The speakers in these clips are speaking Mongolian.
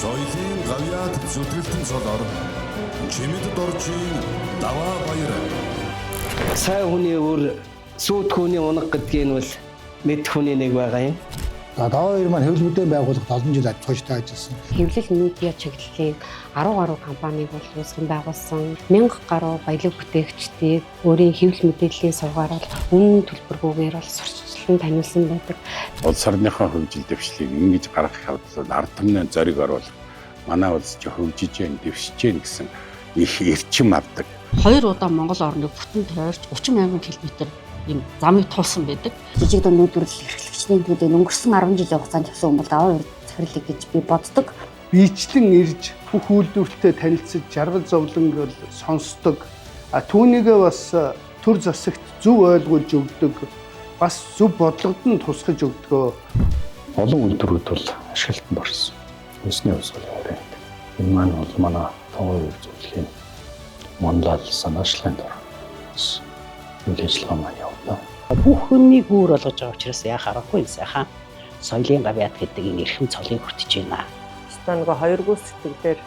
Соёлын гавьяат зүтгэлтэн цолоор чимэд доржийн даваа баяр. Сайн хүний өр сүйт хүний унаг гэдгийг нь бол мэд хүний нэг байгаа юм. Даваа баяр маань хэвлэл бүтээн байгуулалт олон жил ажиллаж ажилласан. Хэвлэл медиа чиглэлийг 10 гаруй компаниг боловсруулсан байгуулсан 1000 гаруй баялаг бүтээгчдийг өөрийн хэвлэл мэдээллийн сувгаараар үнэн төлбөргүйгээр бол сурчлан танилцсан байдаг. Улс орныхоо хөгжил дэвшлийг ингэж гаргах явдлууд ард түмний зориг оруулах манай улс ч хөгжиж जैन дэвшиж जैन гэсэн их эрчим авдаг. 2 удаа Монгол орныг бүтэн тойрч 38 км ийм замыг туулсан байдаг. Жижиг дунд нүүдрэл эрхлэгчдийн төлөө өнгөрсөн 10 жилийн хугацаанд явсан бол даваа баяр захирлыг гэж би боддог. Бичлэн ирж бүх үйлдвэртэй танилцж жаргал зовлон сонсдог. Түүнийгээ бас төр засагт зөв ойлгуулж өгдөг. Бас зөв бодлогод нь тусгаж өгдөг. Олон үйлдвэрүүд бол ашиглалтанд орсон. Үндэсний хувьсгал яваарай. Энэ маань бол манай тооны үйлчлэгийн Монлал санаачлагын дор үйл ажиллагаа маань явна. Бүх хүнийг өөр болгож байгаа учраас яа харахгүй сайхан соёлын гавьяат гэдэг энэ эрхэм цолыг хүртэж байна. Өөртөө нөгөө хоёргүй сэтгэлээр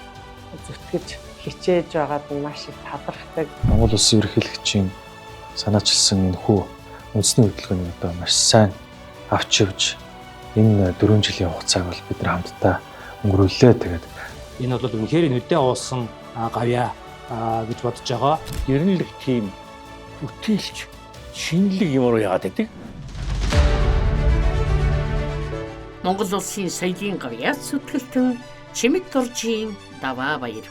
зүтгэж хичээж байгаад нь маш их талархдаг. Монгол улсын ерөнхийлөгчийн санаачилсан энэ хүү үндэсний хөдөлгөөнийг одоо маш сайн авч явж энэ 4 жилийн хугацааг бол бид нар хамтдаа өнгөрүүллээ. Тэгээд энэ бол үнэхээр нүдэн уусан гавьяа гэж бодож байгаа. Ерөнхийдөө тийм бүтээлч шинэлэг юмруу яагаад гэдэг. Монгол улсын соёлын гавьяат зүтгэлтэн чимэд доржийн даваа баяр.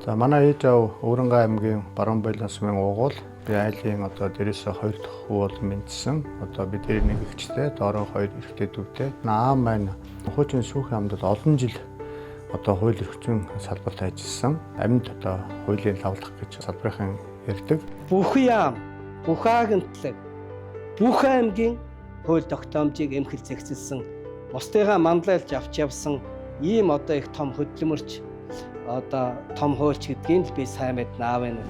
За манай ээж аав Өвөрнгай аймгийн Баруун Баялан сумын уугуул би айлын одоо дээрээс 2 дахь хүү бол мэдсэн. Одоо бид нэг ихчтэй, доороо 2 эрэгтэй дүүтэй. Аав маань хуучин шүүхийн хамтад олон жил одоо хууль эрх зүйн салбарт ажилласан. Амьд одоо хуулийн лавлах гэж салбарын ярьдаг. Бүх яам, бүх агентлаг, бүх аймгийн хууль тогтоомжийг эмхэл зэгцэлсэн. Бусдыгаа манлайлж авч явсан ийм одоо их том хөдөлмөрч одоо том хуульч гэдгийг л би сайн мэднэ аав энэ.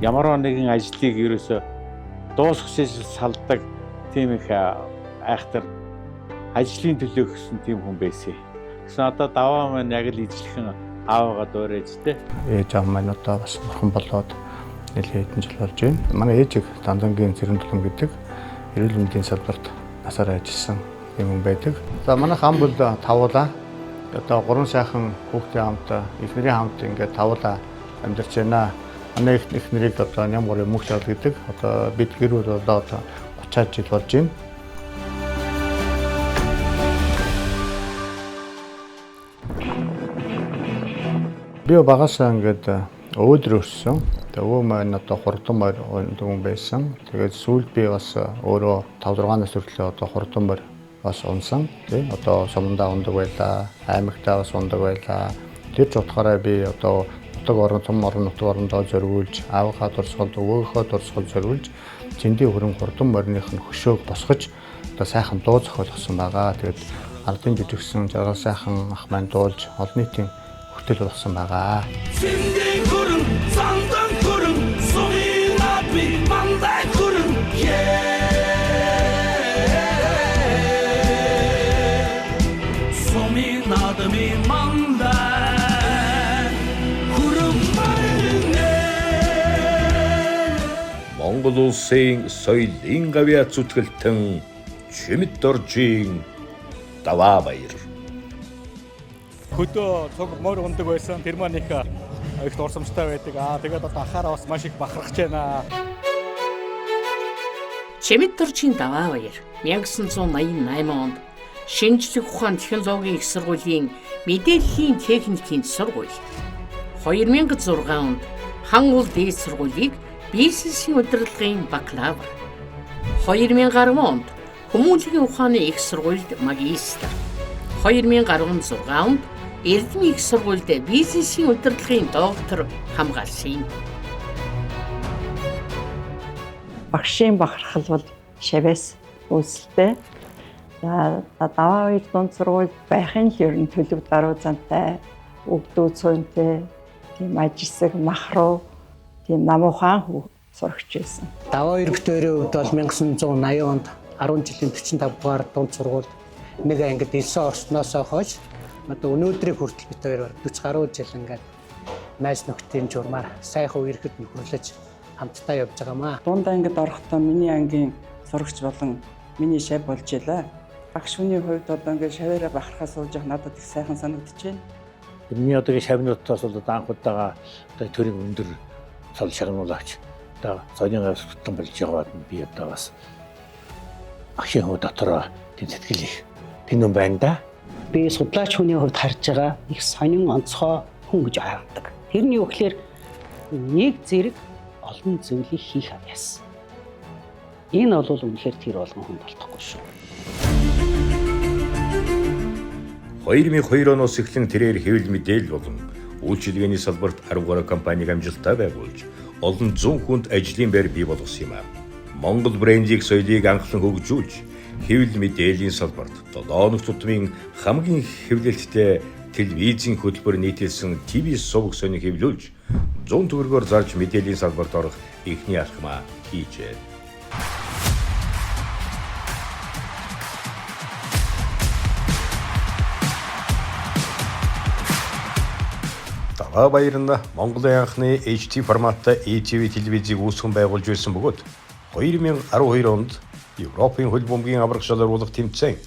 Ямар нэгэн ажлыг ерөөсө дуусгаж салдаг тийм их айхтар ажлын төлөө гэсэн тийм хүн байсан. Гэсэн одоо даваа маань яг л ижлэхэн аавгаа дуурайж тэ. Ээж аав маань одоо бас бурхан болоод нэлээд хэдэн жил болж байна. Манай ээжийг Дандангийн Цэрэн Тулам гэдэг эрүүл мэндийн салбарт насаараа ажилласан юм хүн байдаг. За манай хам бол тавуулаа. Одоо 3 сайхан хүүхдийн хамт эхнэрийн хамт ингээд тавуулаа амьдарч байна. Манай их нэрийг одоо Нямгарын мөнх шал гэдэг. Одоо бид гэр бүл одоо 30 жил болж байна. Би багасаа ингээд өөдрөө өссөн. Тэгээ өвөө маань одоо хурдан морь хүн байсан. Тэгээд сүүлд би бас өөрөө 5-6 нас хүртэл одоо хурдан морь бас унсан. Тэ одоо сумдаа ундаг байлаа, аймагтаа бас ундаг байлаа. Тэр ч утгаараа би одоо нутаг орон, том орон, нутаг орондоо зориулж, аавынхаа дурсгалд, өвөөгийнхөө дурсгалд зориулж, зэндийн хөрөн хурдан морьных нь хөшөөг босгож одоо сайхан дуу зохиолгосон байгаа. Тэгээд ардын жижигсэн жаргал сайхан ах маань дуулж олон нийтийн хүртэл болгосон байгаа. Зэндийн хөрөн, зандан хөрөн, сумын апи мандай хөрөн. Сумын адми мандай хөрөн маяне. Монгол улсын соёлын гавьяат зүтгэлтэн чимэд доржийн даваа баяр. Хөдөө цуг морь ундаг байсан. Тэр маань их дурсамжтай байдаг. Тэгээд одоо ахаараа бас маш их бахархаж байна. Чимэд доржийн даваа баяр 1988 онд шинжлэх ухаан технологийн их сургуулийн мэдээллийн техникийн сургууль. 2006 онд хан уул дээд сургуулийг бизнесийн удирдлагын бакалавр. 2010 онд хүмүүнлэгийн ухааны их сургуульд магистр. 2016 онд Эрдэнэ их сургуульд бизнесийн удирдлагын доктор хамгаалсан. Багшийн бахархал бол шавьяас үүсэлтэй. За даваа үед дунд сургууль байхын л ер нь төлөв даруй зантай, өгдөө цөөнтэй, тийм ажисэг махруу, тийм намуухан сурагч байсан. Даваа хоёр битүүрийн хувьд бол 1980 онд 10 жилийн 45 дугаар дунд сургууль нэг ангид элсэн орсноос хойш одоо өнөөдрийг хүртэл бит хоёр 40 гаруй жил ингээд найз нөхдийн журмаар сайхан үерхэд нөхөрлөж хамтдаа явж байгаамаа. Дунд ангид орохдоо миний ангийн сурагч болон миний шав болж ялаа. Багш хүний хувьд одоо ингээд шаваараа бахархаа сууж явах надад их сайхан санагдчихэв. Миний одоогийн шавнуудаас бол анх удаага одоо төрийн өндөр цол шагнуулаач. Одоо соёлын гавьсгалтан болж яваад би одоо бас багшийн хувьд дотороо тийм сэтгэл их тэнэн байна да. Би судлаач хүний хувьд харж байгаа их сонин онцгой хүн гэж хардаг. Тэрний үгээр нэг зэрэг олон зүйлийг хийх авьяас. Энэ бол үнэхээр тэр болгон хүнд болтохгүй шүү. 2002 оноос эхлэн тэрээр хэвлэл мэдээлэл болон үйлчилгээний салбарт 10 гаруй компаниг амжилттай байгуулж олон зуун хүнд ажлын байр бий болгосон юм а. Монгол брендийг соёлыг анхлан хөгжүүлж хэвлэл мэдээллийн салбарт 7 өнөخت тутмын хамгийн хэвлэлттэй телевизийн хөтөлбөр нийтэлсэн ТV сувг соёлыг хэвлүүлж 100 төгрөгөөр зарж мэдээллийн салбарт орох эхний алхмаа хийжээ. Даваа баярна Монголын анхны HD форматтай ETV телевизийг үүсгэн байгуулж байсан бөгөөд 2012 онд Европын хөл бөмбөгийн аврах шалгаруулах тэмцээн,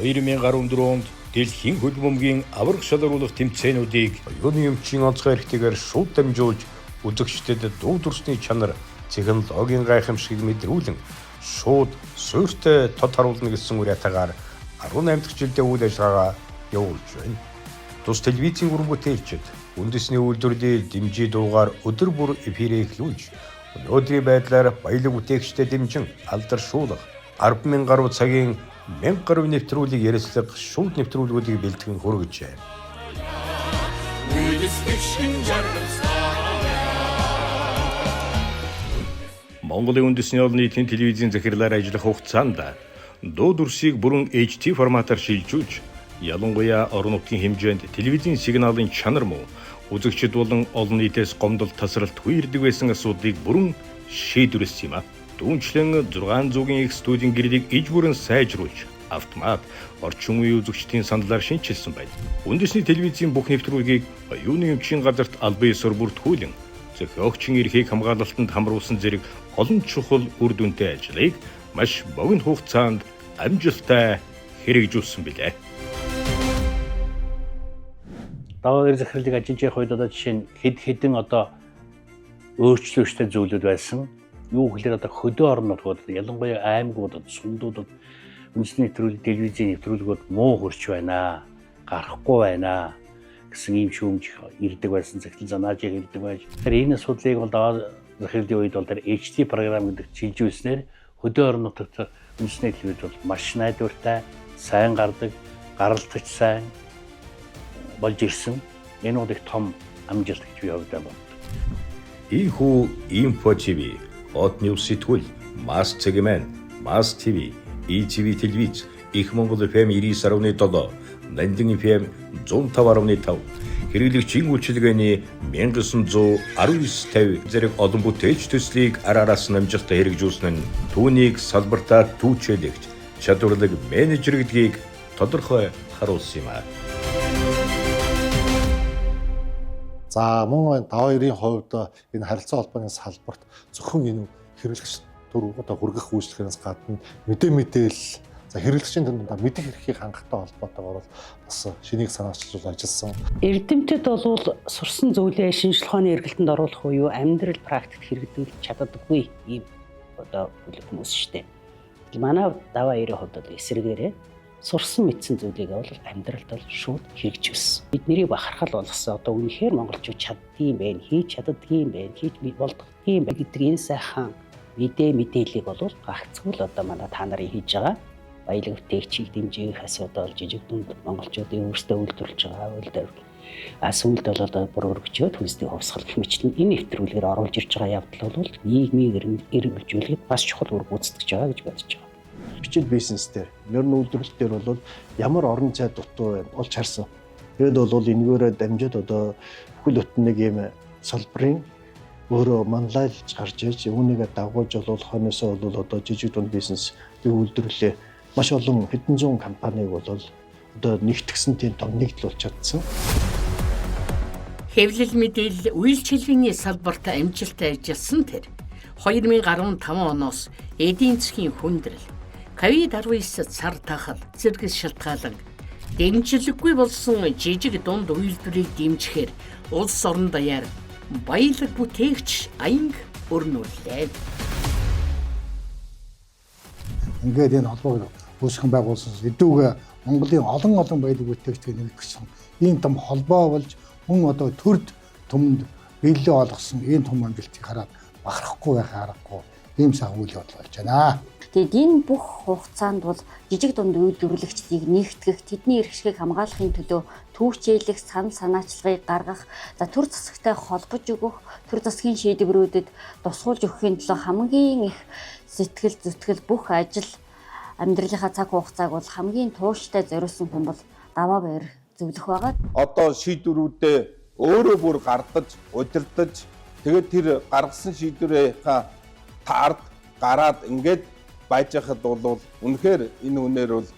2014 онд дэлхийн хөл бөмбөгийн аврах шалгаруулах тэмцээнүүдийг оюуны өмчийн онцгой эрхтэйгээр шууд дамжуулж үзэгчдэд дуу дүрсний чанар, технологийн гайхамшигыг мэдрүүлэн шууд суурьтай тод харуулна гэсэн үр ятагаар 18 дахь жилдээ үйл ажиллагаа явуулж байна. Тус телевизийн уран бүтээлчид үндэсний үйлдвэрлэлийг дэмжиж дуугаар өдөр бүр эфирээ эхлүүлж өнөөдрийн байдлаар баялаг бүтээгчдэд дэмжин алдаршуулах 10,000 гаруй цагийн 1000 гаруй нэвтрүүлгийг ярилцлага шууд нэвтрүүлгүүдийг бэлтгэн хүргэжээ. Монголын үндэсний олон нийтийн телевизийн захирлаар ажиллах хугацаанд дуу дүрсийг бүрэн HD форматаар шилжүүлж, ялангуяа орон нутгийн хэмжээнд телевизийн сигналын чанар муу үзэгчид болон олон нийтээс гомдол тасралт үердэг байсан асуудлыг бүрэн шийдвэрлсэн юм а. Түүнчлэн 600-ийн их студийн гэрлийг иж бүрэн сайжруулж, автомат орчин үеийн үзэгчдийн сандлаар шинжилсэн байна. Үндэсний телевизийн бүх нэвтрүүлгийг оюуны өмчийн газарт албан ёсоор бүртгүүлэн, зохиогчийн эрхийг хамгаалалтанд хамруулсан зэрэг олон чухал үр дүнтэй ажлыг маш богино хугацаанд амжилттай хэрэгжүүлсэн билээ. Даваа хоёр захирлыг ажиллаж явах үед одоо жишээ нь хэдэн одоо өөрчлөлттэй зүйлүүд байсан. Юу гэхээр одоо хөдөө орон нутгууд, ялангуяа аймагуудад, сундуудад үндэсний нэвтрүүлэг, телевизийн нэвтрүүлгүүд муу хурч байна, гарахгүй байна гэсэн ийм шүүмж ирдэг байсан, захидал занааж ирдэг байж. Тэгэхээр энэ асуудлыг бол даваа захирлын үед бол тэр HD програм гэдэг шилжүүлснээр хөдөө орон нутагт үндэсний телевиз бол маш найдвартай, сайн гардаг, гаралтай сайн болж ирсэн. Энэ бол их том амжилт гэж би хувьдаа боддог. Ийхүү Info TV, Hot News сэтгүүл, Mass Segment, Mass TV, ETV телевиз, Их Монгол FM 99.7, Нандин FM 105.5, хэрэглэгчийн үйлчилгээний 1919-50 зэрэг олон бүтээлч төслийг араас нь амжилттай хэрэгжүүлсэн нь түүнийг салбартаа түүчэлэгч, чадварлаг менежер гэдгийг тодорхой харуулсан юм а. За мөн даваа хоёрын хувьд энэ харилцаа холбооны салбарт зөвхөн энэ хэрэглэгч төр одоо хүргэх үйлчлэгээс гадна мэдээлэл за хэрэглэгчийн дундаа мэдих эрхийг хангахтай холбоотойгоор бол бас шинийг санаачилж ажилласан. Эрдэмтэд бол сурсан зүйлээ шинжлэх ухааны эргэлтэнд оруулах буюу амьдрал практикт хэрэгжүүлж чаддаггүй ийм одоо хүмүүс шүү дээ. Манай даваа хоёрын хувьд бол эсрэгээрээ сурсан мэдсэн зүйлийг бол амьдралд бол шууд хэрэгжүүлсэн. Бид нэрийг бахархал болгосон. Одоо үнэхээр монголчууд чаддгийм байх, хийж чаддгийм байх, хийж болдгийм байх гэдэг энэ сайхан мэдээллийг бол гагцгүй л одоо манай та нарын хийж байгаа баялаг бүтээгчийг дэмжих асуудал жижиг дунд монголчуудын өөрсдөө үйлдвэрлэж байгаа үйлдэл. Сүүлд бол одоо бүр өргөжөөд хүнсний хувьсгал гэх мэтлэн энэ нэвтрүүлгээр оруулж ирж байгаа явдал бол нийгмийн эргэлжүүлэхэд бас чухал үр гүйцэтгэж байгаа гэж бодож байгаа. бичил бизнес дээр ер нь үйлдвэрлэл дээр бол ямар орон зай дутуу байна олж харсан. Тэгээд бол энэгээрээ дамжаад одоо бүхэл бүтэн нэг юм салбарын өөрөө манлайлж гарч ирж үүнийгээ дагуулж болов хойноосоо бол одоо жижиг дунд бизнес үйлдвэрлэлээ маш олон хэдэн зуун компаниг бол одоо нэгтгсэн тийм том нэгдэл болж чадсан. Хэвлэл мэдээлэл үйлчилгээний салбарт амжилттай ажилласан тэр 2015 оноос эдийн засгийн хүндрэл, COVID-19 цар тахал зэрэг шалтгаалan дэмжлэггүй болсон жижиг дунд үйлдвэрийг дэмжихээр улс орон даяар баялаг бүтээгч аянг өрнүүллээ. Ингээд энэ холбоог үүсгэн байгуулсан эдүүгээ Монголын олон баялаг бүтээгчдийг нэгтгэсэн ийм том холбоо болж хүн одоо төрд түмэнд биелэлээ олгосон ийм том амжилтыг хараад бахархгүй байхаа аргагүй ийм сайн үйл явдал болж байна. Тэгэд энэ бүх хугацаанд бол жижиг дунд үйлдвэрлэгчдийг нэгтгэх, тэдний эрх ашигыг хамгаалахын төлөө түүхчээлэх, санал санаачлагыг гаргах, төр засагтай холбож өгөх, төр засгийн шийдвэрүүдэд тусгуулж өгөхийн төлөө хамгийн их сэтгэл зүтгэл бүх ажил амьдралынхаа цаг хугацааг бол хамгийн тууштай зориулсан хүн бол Даваа Баяр зөвлөх байгаа. Одоо шийдвэрүүдээ өөрөө бүр гардаж, удирдах, тэгээд тэр гаргасан шийдвэрийнхаа таард гараад ингээд байж хахад бол үнэхээр энэ үнээр бол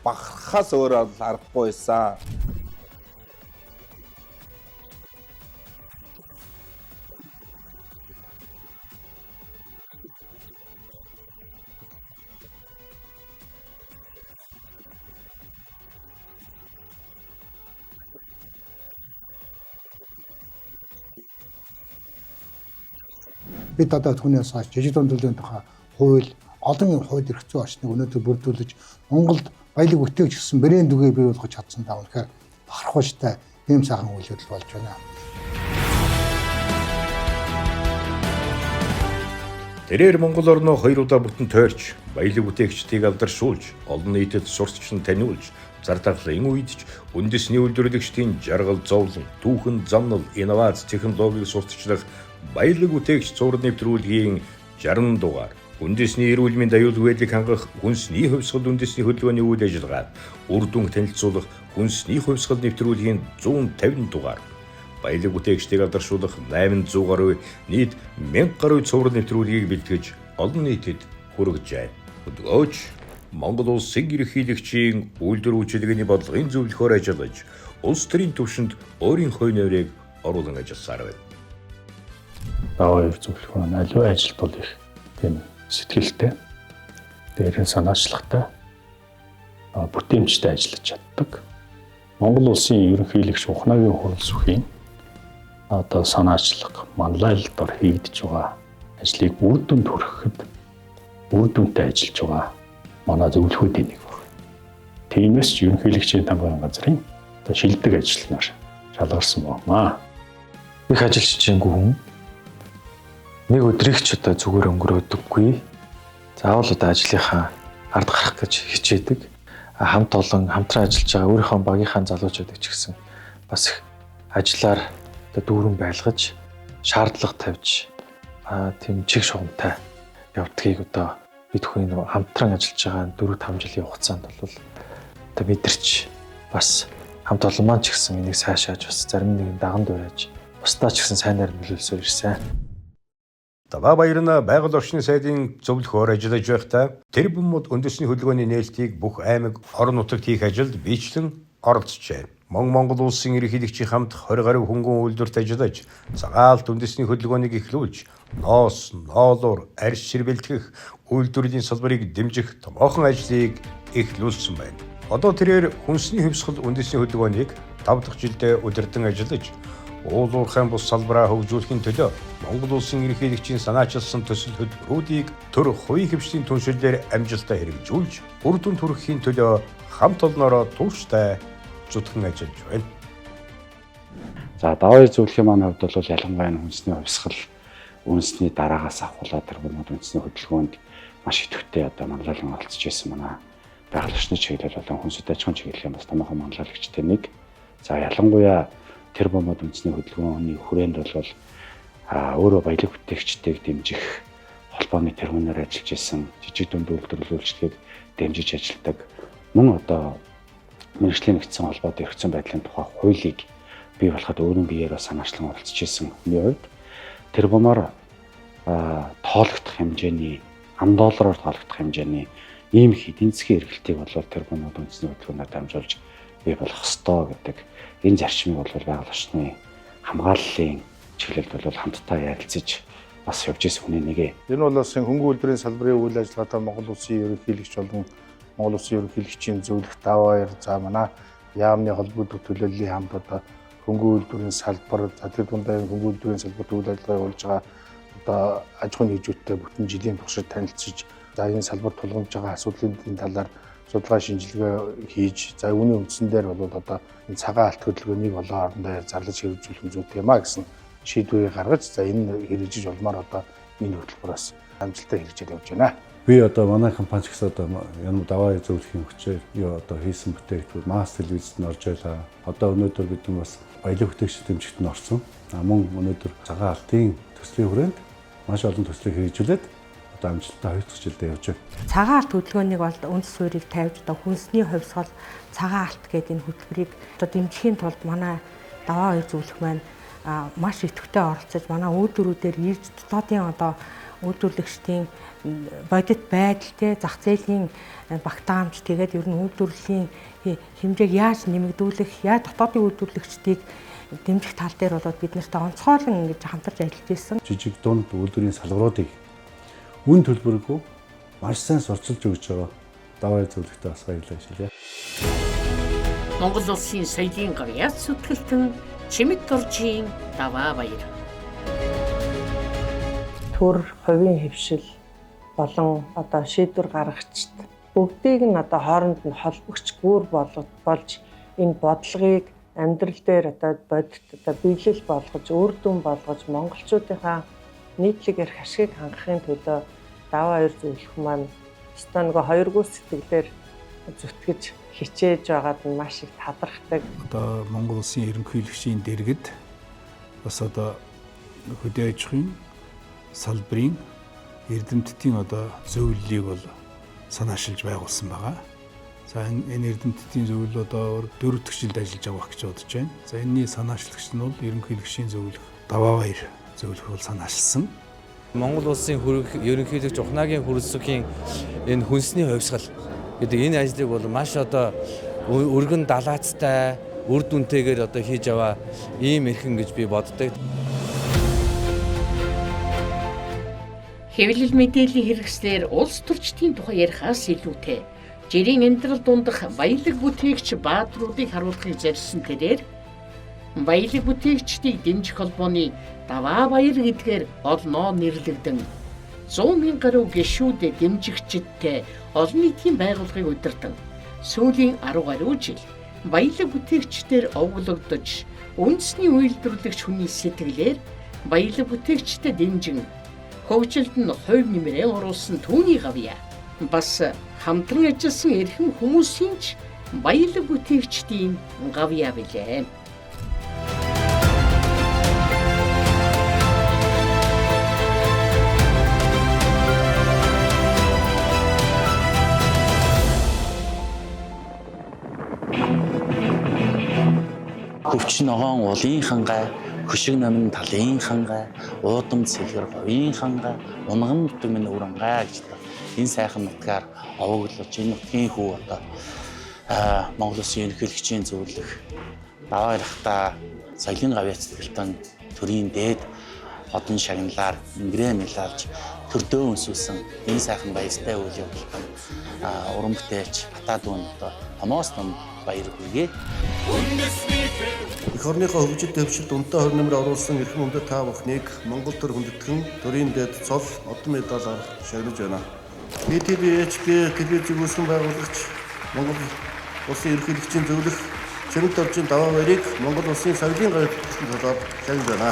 бахархаас өөр аргагүй байсан. Бид одоо түүнээс хойш жижиг дунд төлөвийн тухай хууль олон хууль эрх зүйн орчныг өнөөдөр бүрдүүлж Монголд баялаг бүтээгч гэсэн брэнд үгээ бий болгож чадсан та үнэхээр бахархуйчтай ийм сайхан үйл явдал болж байна. Тэрээр Монгол орноо 2 удаа бүтэн тойрч баялаг бүтээгчдийг алдаршуулж, олон нийтэд сурталчлан таниулж, зар тахлын үед ч үндэсний үйлдвэрлэгчдийн жаргал зовлон, түүхэн замнал, инновац технологиг сурталчлах баялаг бүтээгч цуврал нэвтрүүлгийн 60 дугаар үндэсний эрүүл мэндийн аюулгүй байдлыг хангах хүнсний хувьсгал үндэсний хөдөлгөөний үйл ажиллагаа үр дүн танилцуулах хүнсний хувьсгал нэвтрүүлгийн 150 дугаар баялаг бүтээгчдийг алдаршуулах 800 гаруй нийт 1000 гаруй цуврал нэвтрүүлгийг бэлтгэж олон нийтэд хүргэж байна. Өдгөөж Монгол улсын ерөнхийлөгчийн үйлдвэр үйлчилгээний бодлогын зөвлөхөөр ажиллаж улс төрийн түвшинд өөрийнхөө нэрийг оруулан ажилласаар байна. Даваа Баяр зөвлөхөр нь аливаа ажилд бол их тийм сэтгэлтэй, дээрэн санаачлагтай, бүтээмжтэй ажиллаж чаддаг. Монгол улсын ерөнхийлөгч Ухнагийн хурал сүхийн одоо санаачлаг, манлайлалд ор хийгдэж байгаа ажлыг үр дүнд хүрэхэд үр дүнтэй ажиллаж байгаа манай зөвлөхүүдийн нэг байна. Тиймээс ч ерөнхийлөгчийн тамгын газрын одоо шилдэг ажилтнаар шалгарсан байна. Их ажиллаж чийггүй хүн нэг өдрийг ч одоо зүгээр өнгөрөөдөггүй. Заавал одоо ажлынхаа ард гарах гэж хичээдэг. Хамт олон хамтран ажиллаж байгаа өөрийнхөө багийнхаа залуучуудыг ч гэсэн бас их ажлаар одоо дүүрэн байлгаж, шаардлага тавьж, тийм чиг шугамтай явдгийг одоо бид хүн хамтран ажиллаж байгаа 4-5 жилийн хугацаанд бол одоо мэдэрч бас хамт олон маань ч гэсэн энийг сайшааж бас зарим нэгэн даган дуурайж бусдаа ч гэсэн сайнаар нөлөөлсөөр ирсэн. Даваа Баяр нь байгаль орчны сайдын зөвлөхөөр ажиллаж байхдаа тэр бумууд үндэсний хөдөлгөөний нээлтийг бүх аймаг орон нутагт хийх ажилд бичлэн оролцжээ. Монгол улсын ерөнхийлөгчийн хамт 20 гаруй хөнгөн үйлдвэрт ажиллаж, цагаалт үндэсний хөдөлгөөнийг эхлүүлж, ноос, ноолуур, арьс шир бэлтгэх үйлдвэрлэлийн салбарыг дэмжих томоохон ажлыг эхлүүлсэн байна. Одоо тэрээр хүнсний хувьсгал үндэсний хөдөлгөөнийг 5 дахь жилдээ удирдан ажиллаж, уулуурхайн бус салбараа хөгжүүлэхийн төлөө Монгол улсын ерөнхийлөгчийн санаачилсан төсөл хөтөлбөрүүдийг төр хувийн хвшлийн түншлэлээр амжилттай хэрэгжүүлж, үр дүнд хүрэхийн төлөө хамт олноороо тууштай зүтгэн ажиллаж байна. За Даваа Баяр зөвлөхийн маань хувьд бол ялангуяа хүнсний хувьсгал, үндэсний дараагаас авахлаа тэр үндэсний хөдөлгөөнд маш идэвхтэй одоо манлайлан оролцож байсан манай байгаль орчны чиглэл болон хүнс аж ахуйн чиглэлийн бас томоохон манлайлагчтай нэг. За ялангуяа тэр бомбод үндэсний хөдөлгөөний хүрээнд бол өөрөө баялаг бүтээгчдийг дэмжих холбооны тэргүүнээр ажиллаж исэн, жижиг дунд үйлдвэрлэл үйлчлэгийг дэмжиж ажилладаг. Мөн одоо мэргэжлийн нэгдсэн холбоотой эрхцэн байдлын тухай хуулийг бий болоход өөрийн биеэрээ санаачлан оролцож исэн хүний хувьд тэр бомоор тоологдох хэмжээний $10 тоологдох хэмжээний ийм их эдийн засгийн эргэлтийг бол тэр бомууд үндэсний хөтөлбөрөөр дамжуулж бий болох ёстой гэдэг энэ зарчмыг бол байгаль орчны хамгааллын чиглэлд бол хамтдаа ярилцаж бас явж ирсэн хүний нэг. Энэ бол бас хөнгөн үйлдвэрийн салбарын үйл ажиллагаатай Монгол Улсын ерөнхийлөгч болон Монгол Улсын ерөнхийлөгчийн зөвлөх Даваа Баяр за манай яамны холбоотой төлөөллийн хамт одоо хөнгөн үйлдвэрийн салбар тэр дундаа хөнгөн үйлдвэрийн салбарт үйл ажиллагаа явуулж байгаа одоо аж ахуйн нэгжүүдтэй бүтэн жилийн туршид танилцж за энэ салбар тулгамж байгаа асуудлын талаар судалгаа шинжилгээ хийж за үүний үндсэн дээр бол одоо энэ цагаан алт хөдөлгөөнийг олон орндоо зарлаж хэрэгжүүлэх зүйтэй юм а гэсэн шийдвэрийг гаргаж за энэ хэрэгжиж олмоор одоо энэ хөтөлбөрөөс амжилттай хэрэгжиж явж байна. Би одоо манай компани ч гэсэн одоо ямар даваа зөвлөхийн хүчээр юу одоо хийсэн бүтээгдэхүүн масс телевизэд нь орж байлаа. Одоо өнөөдөр бид бас баялаг бүтээгч дэмжигт нь орсон. Мөн өнөөдөр цагаан алтын төслийн хүрээнд маш олон төслийг хэрэгжүүлээд одоо амжилттай хоёр жилдээ явж байна. Цагаан алт хөдөлгөөнийг бол үндэс суурийг тавьж одоо хүнсний хувьсгал цагаан алт гэдэг энэ хөтөлбөрийг одоо дэмжихийн тулд манай даваа баяр зөвлөх маань маш идэвхтэй оролцож манай үйлдвэрүүдээр ирж дотоодын одоо үйлдвэрлэгчдийн бодит байдалтай зах зээлийн багтаамж тэгээд ер нь үйлдвэрлэлийн хэмжээг яаж нэмэгдүүлэх, яаж дотоодын үйлдвэрлэгчдийг дэмжих тал дээр болоод бид нартай онцгойлон ингэж хамтарч ажиллаж байсан. Жижиг дунд үйлдвэрийн салбаруудыг үн төлбөргүй маш сайн сурчилж өгч байгаа даваа зөвлөлтөд бас баярлалаа шилээ. Монгол Улсын соёлын гавьяас зүтгэлтэн Чимэг Доржийн Даваа Баяр. Төр, хувийн хэвшил болон одоо шийдвэр гаргагчд бүгдийг нь одоо хооронд нь холбогч гүр болж энэ бодлогыг амьдрал дээр одоо бодит одоо биелэл болгож үр дүн болгож монголчуудынхаа нийтлэг эрх ашгийг хангахын төлөө даваа баяр зөвлөх маань өстой нөгөө хоёргүй сэтгэлээр зүтгэж хичээж байгаад нь маш их тадархдаг. Одоо Монгол Улсын ерөнхийлөгчийн дэргэд бас одоо хөдөө аж ахуйн салбарын эрдэмтдийн одоо зөвлөлийг бол санаашилж байгуулсан байгаа. За энэ эрдэмтдийн зөвлөл одоо 4 дахь жилд ажиллаж байгаа гэж бодож байна. За энэний санаачлагч нь бол ерөнхийлөгчийн зөвлөх Даваа Баяр зөвлөх бол санаашилсан. Монгол Улсын ерөнхийлөгч Ухнагийн хөрөлсөхийн энэ хүнсний хувьсгал гэдэг энэ ажлыг бол маш одоо өргөн далаацтай үр дүнтэйгээр одоо хийж аваа ийм эрхэн гэж би боддог. Хэвлэл мэдээллийн хэрэгслэр улс төрчдийн тухай ярихаас илүүтэй жирийн амьдрал дундах баялаг бүтээгч баатруудыг харуулахыг зорьсон тэрээр баялаг бүтээгчдийг дэмжих холбооны Даваа Баяр гэдгээр олноо нэрлэгдэн 100,000 гаруй гишүүдэд дэмжигчдтэй олон нийтийн байгууллагыг удирдан сүүлийн 10 гаруй жил баялаг бүтээгчдээр овоглогдож үндэсний үйлдвэрлэгч хүний сэтгэлээр баялаг бүтээгчдэд дэмжин хөгжилд нь хувь нэмрээ оруулсан түүний гавьяа бас хамтран ажилласан эрхэм хүмүүсийн ч баялаг бүтээгчдийн гавьяа билээ. Хөвч ногоон улын хангай, хөшиг намын талын хангай, уудам цэлгэр говийн хангай, унган нутмын өрөнгай гэж энэ сайхан нутгаар овоглож энэ нутгийн хүү одоо Монгол Улсын ерөнхийлөгчийн зөвлөх Даваа Баярхтаа соёлын гавьяас зүтгэлтэн төрийн дээд одон шагналаар ингрээ мэлалж төрдөө өнсүүлсэн энэ сайхан баяртай үйл явдал уран бүтээлч Батаа дүүн одоо томоос том баяр хүргэе. Эх орныхоо хөгжил дэвшилд үнэтэй хорь нэмэр оруулсан эрхэм үндэт та бүхнийг Монгол төр хүндэтгэн төрийн дэд цол одон медалаар шагнаж байна. BTV-HP телевизийн үүсгэн байгуулагч Монгол Улсын ерөнхийлөгчийн зөвлөх Чимэг Доржийн Даваа Баярыг Монгол Улсын соёлын гавьяасны талаар шагнаж байна.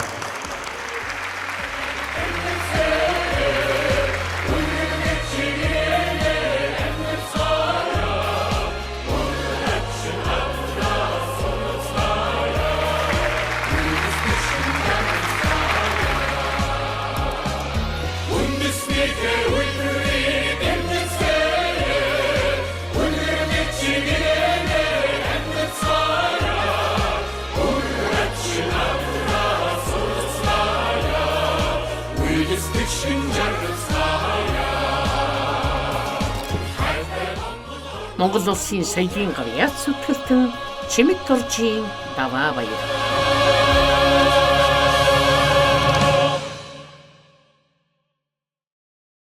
Монгол улсын соёлын гавьяа зүтгэлтэн Чимэг дуржийн Даваа баяр.